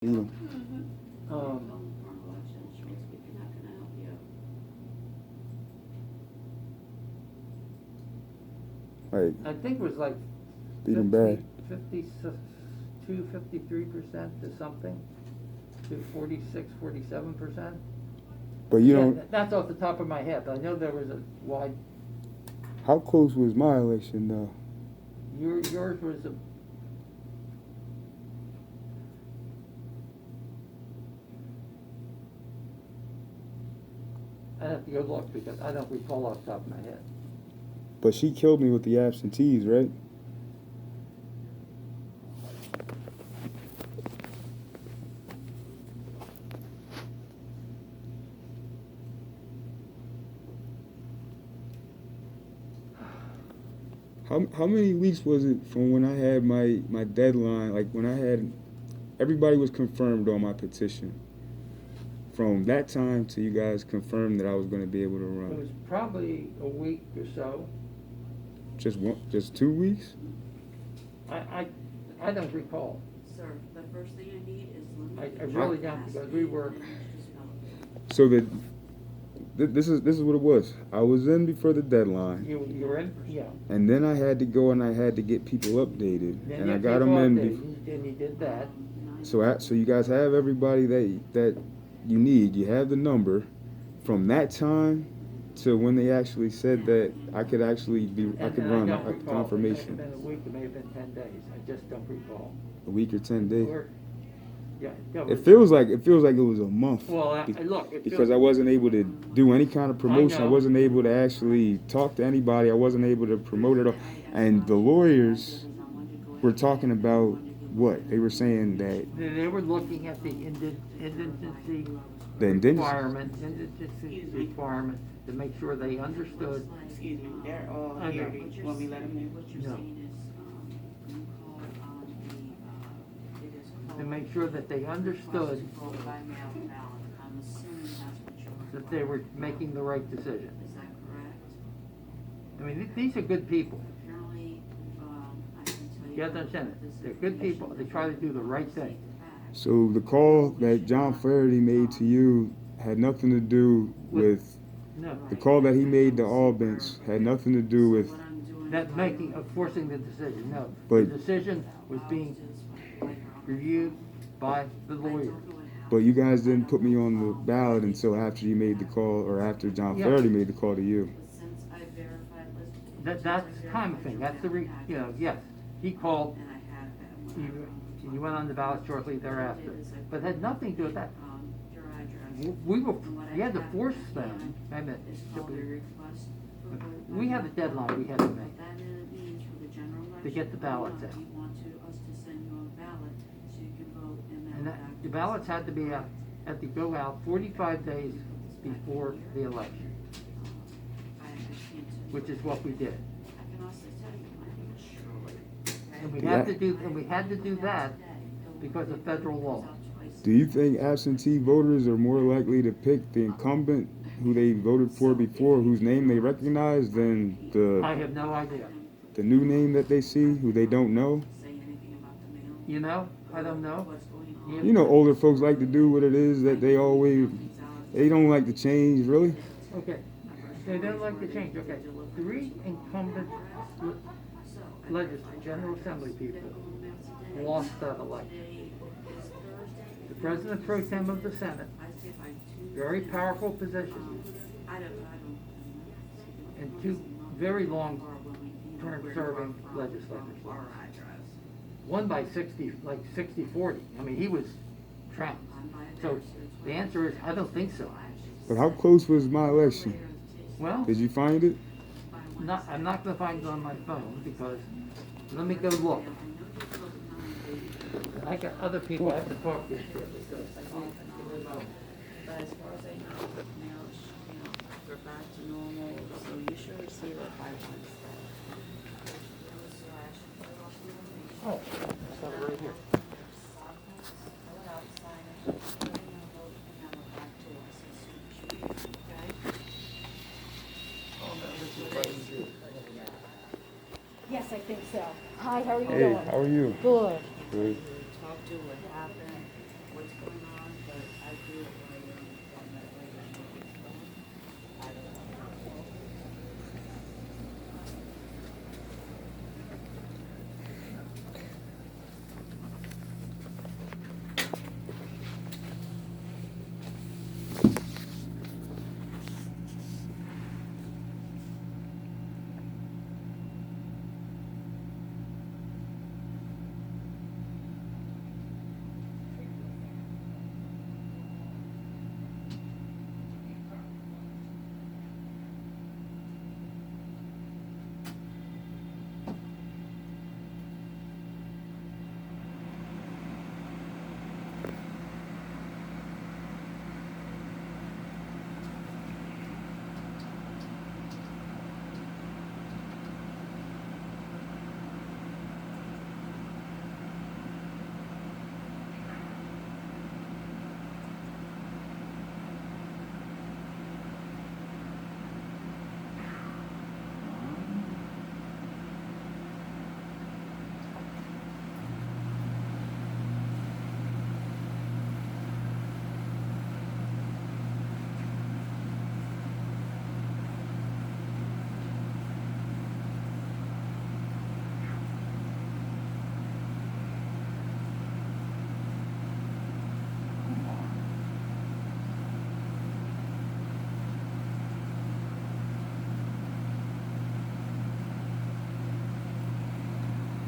You know, like I think it was like beat 'em bad. 52, 53% to something, to 46, 47%. But you don't. That's off the top of my head. I know there was a wide. How close was my election though? Yours was a. I have to go look because I don't recall off the top of my head. But she killed me with the absentees, right? How many weeks was it from when I had my deadline, like when I had everybody was confirmed on my petition? From that time to you guys confirmed that I was going to be able to run. It was probably a week or so. Just 2 weeks? I don't recall. Sir, the first thing I need is I really don't because we were. So this is what it was. I was in before the deadline. You were in, yeah. And then I had to go and I had to get people updated, Then and you I got them in. and you did that. So you guys have everybody that you need. You have the number from that time to when they actually said that I could actually And I run don't a recall. confirmation. It may have been a week. It may have been 10 days. I just don't recall. A week or 10 days. Yeah. It feels like it was a month. Well, look. Because I wasn't able to do any kind of promotion. I wasn't able to actually talk to anybody. I wasn't able to promote it all. And the lawyers were talking about what? They were saying that They were looking at the indigency requirement to make sure they understood. Excuse me, they're all I here. know. Do you want me to let them in? No. What you're saying is, To make sure that they understood vote by mail ballot. I'm assuming that's what you're. that they were making the right decision. Is that correct? I mean, these are good people. Apparently, I can tell you. You have to understand it. They're good people. They try to do the right thing. So the call that John Flaherty made to you had nothing to do with No. the call that he made to Albans had nothing to do with That forcing the decision. No. But- The decision was being reviewed by the lawyer. but you guys didn't put me on the ballot until after you made the call or after John Yeah. Flaherty made the call to you. Since I verified list. That's the time thing. That's yes. He called. And I have that. You went on the ballot shortly thereafter. But it had nothing to do with that. Your address. We had to force them. I mean, Is all the requests for vote by we have a deadline we had to What make. that means for the general election. To get the ballots You out. want us to send you a ballot so you can vote and And then back. the ballots had to go out 45 days before the election, I can't tell you. which is what we did. I can also tell you, my name is Shirley. And we had to do that because of federal law. Do you think absentee voters are more likely to pick the incumbent who they voted for before, whose name they recognize, than I have no idea. the new name that they see, who they don't know? Say anything about the mail. You know, I don't know. What's going on. You know, older folks like to do what it is that they don't like to change, really. Okay, they don't like to change. Okay, 3 incumbent General Assembly people lost that election. The President Pro Tem of the Senate, very powerful position, and 2 very long-term serving legislators. One by 60-40. I mean, he was trounced. So the answer is, I don't think so. But how close was my election? Well, Did you find it? I'm not going to find it on my phone because, let me go look. I got other people I have to talk to. But as far as I know, now, we're back to normal, so you should receive it by Wednesday. Oh, it's not right here. Yes, I think so. Hi, how are you Hey, doing? how are you? Good. Good. Talk to what happened,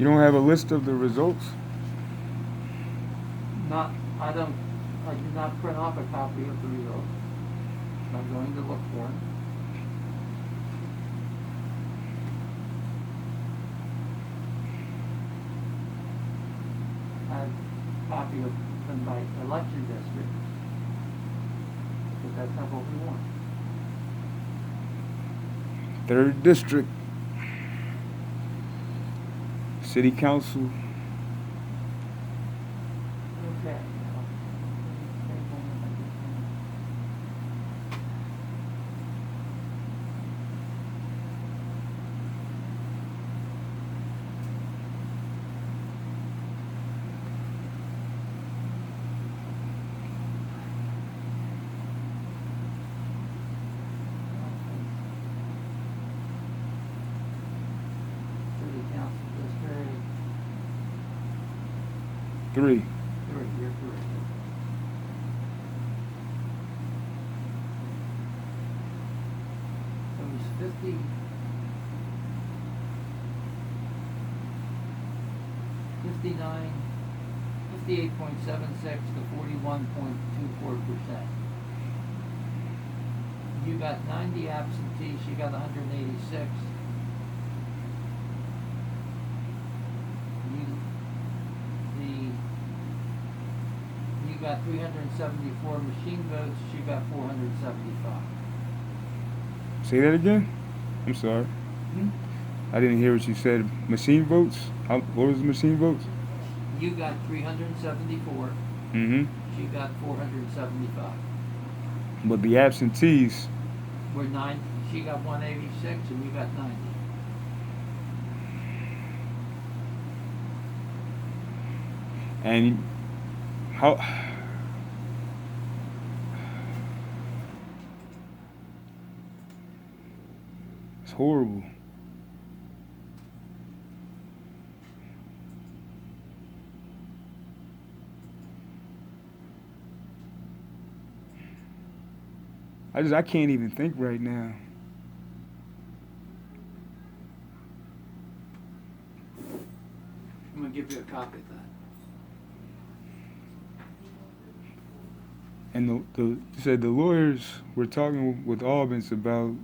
You don't have a list of the results? I did not print off a copy of the results. I'm going to look for it. I have a copy of them by election district, but that's not what we want. 3rd District. City Council. Okay. City Council District 3. 3, you're correct. So it's 50. 59, 58.76 to 41.24%. You got 90 absentees, you got 186. You got 374 machine votes, you got 475. Say that again? I'm sorry. I didn't hear what you said. Machine votes? What was the machine votes? You got 374, Mm-hmm. she got 475. But the absentees, We're 9, she got 186 and you got 90. and how... It's horrible. I can't even think right now. I'm gonna give you a copy of that. And you said the lawyers were talking with Albans about...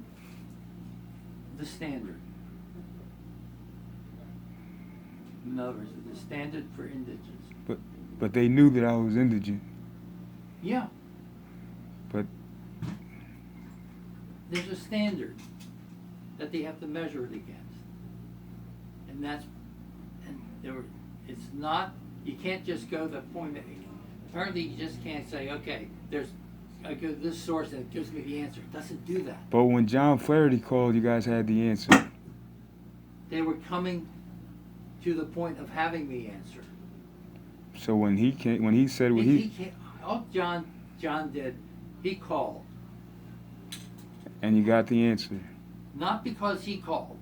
The standard. In other words, the standard for indigents. But they knew that I was indigent. Yeah. But There's a standard that they have to measure it against. It's not, you can't just go the point that, apparently you just can't say, okay, I go to this source and it gives me the answer. It doesn't do that. But when John Flaherty called, you guys had the answer. They were coming to the point of having the answer. So when he said what All John did, he called. And you got the answer. Not because he called.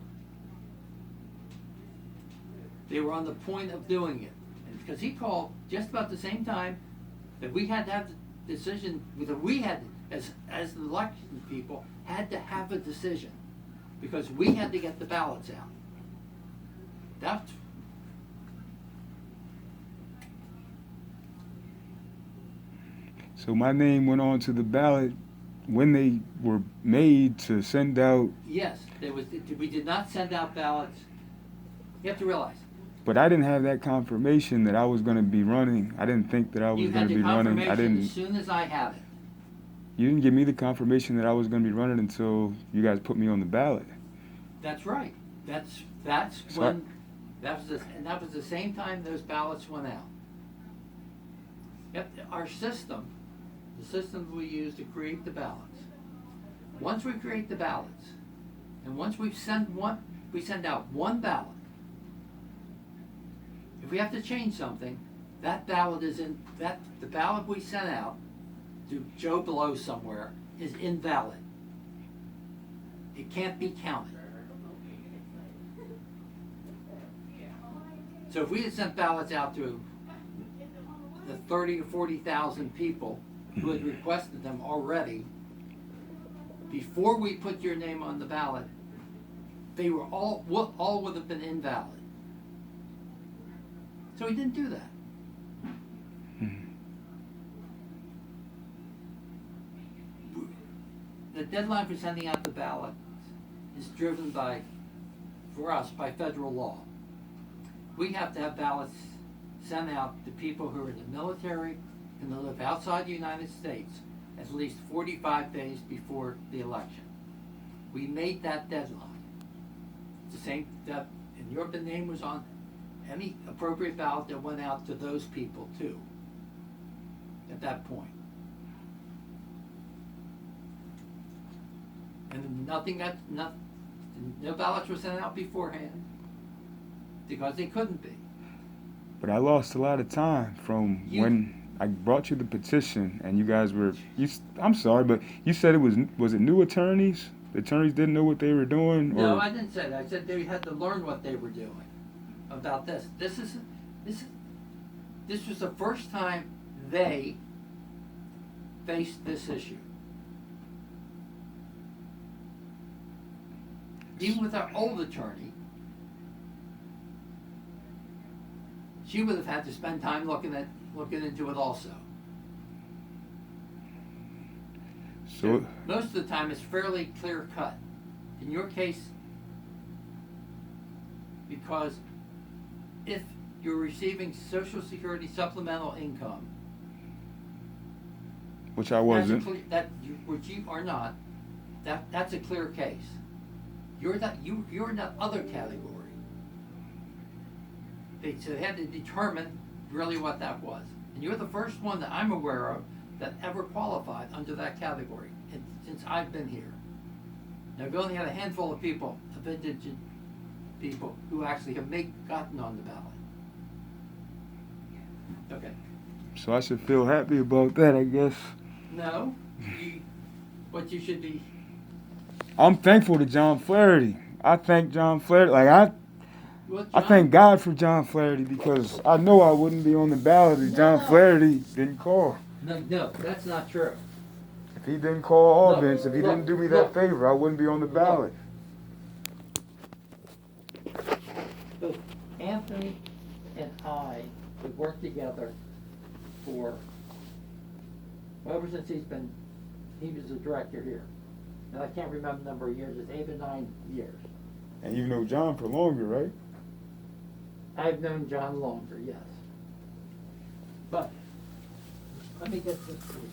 They were on the point of doing it. And because he called just about the same time that we had to have the decision, that we had, as the election people, had to have a decision. Because we had to get the ballots out. That's... So my name went on to the ballot when they were made to send out... Yes, we did not send out ballots. You have to realize. But I didn't have that confirmation that I was going to be running. I didn't think that I was going to be running. You had the confirmation as soon as I had it. You didn't give me the confirmation that I was going to be running until you guys put me on the ballot. That's right. That's So when... and that was the same time those ballots went out. Yep, our system, the system we use to create the ballots. Once we create the ballots, and once we send out one ballot. If we have to change something, that ballot is the ballot we sent out to Joe Blow somewhere is invalid. It can't be counted. So if we had sent ballots out to the 30 or 40,000 people who had requested them already, before we put your name on the ballot, they were all would have been invalid. So he didn't do that. The deadline for sending out the ballot is driven by, for us, by federal law. We have to have ballots sent out to people who are in the military and who live outside the United States at least 45 days before the election. We made that deadline. It's the same that, and your name was on any appropriate ballot that went out to those people too, at that point. And no ballots were sent out beforehand because they couldn't be. But I lost a lot of time from when I brought you the petition and you guys were, I'm sorry, but you said it was it new attorneys? The attorneys didn't know what they were doing? No, I didn't say that. I said they had to learn what they were doing about this. This was the first time they faced this issue. Even with our old attorney, she would have had to spend time looking into it also. So most of the time it's fairly clear cut. In your case, because if you're receiving Social Security supplemental income, which I wasn't. Which you are not, that's a clear case. You're in that other category. So they had to determine really what that was. And you're the first one that I'm aware of that ever qualified under that category since I've been here. Now we only had a handful of people, of indigent people, who actually have gotten on the ballot. Okay. So I should feel happy about that, I guess. No, what you should be. I'm thankful to John Flaherty. I thank John Flaherty. I thank God for John Flaherty because I know I wouldn't be on the ballot if John Flaherty didn't call. No, that's not true. If he didn't call Albans, if he didn't do me that favor, I wouldn't be on the ballot. Both Anthony and I have worked together for, ever since he was the director here. And I can't remember the number of years, it's 8 or 9 years. And you know John for longer, right? I've known John longer, yes. But, let me get this straight.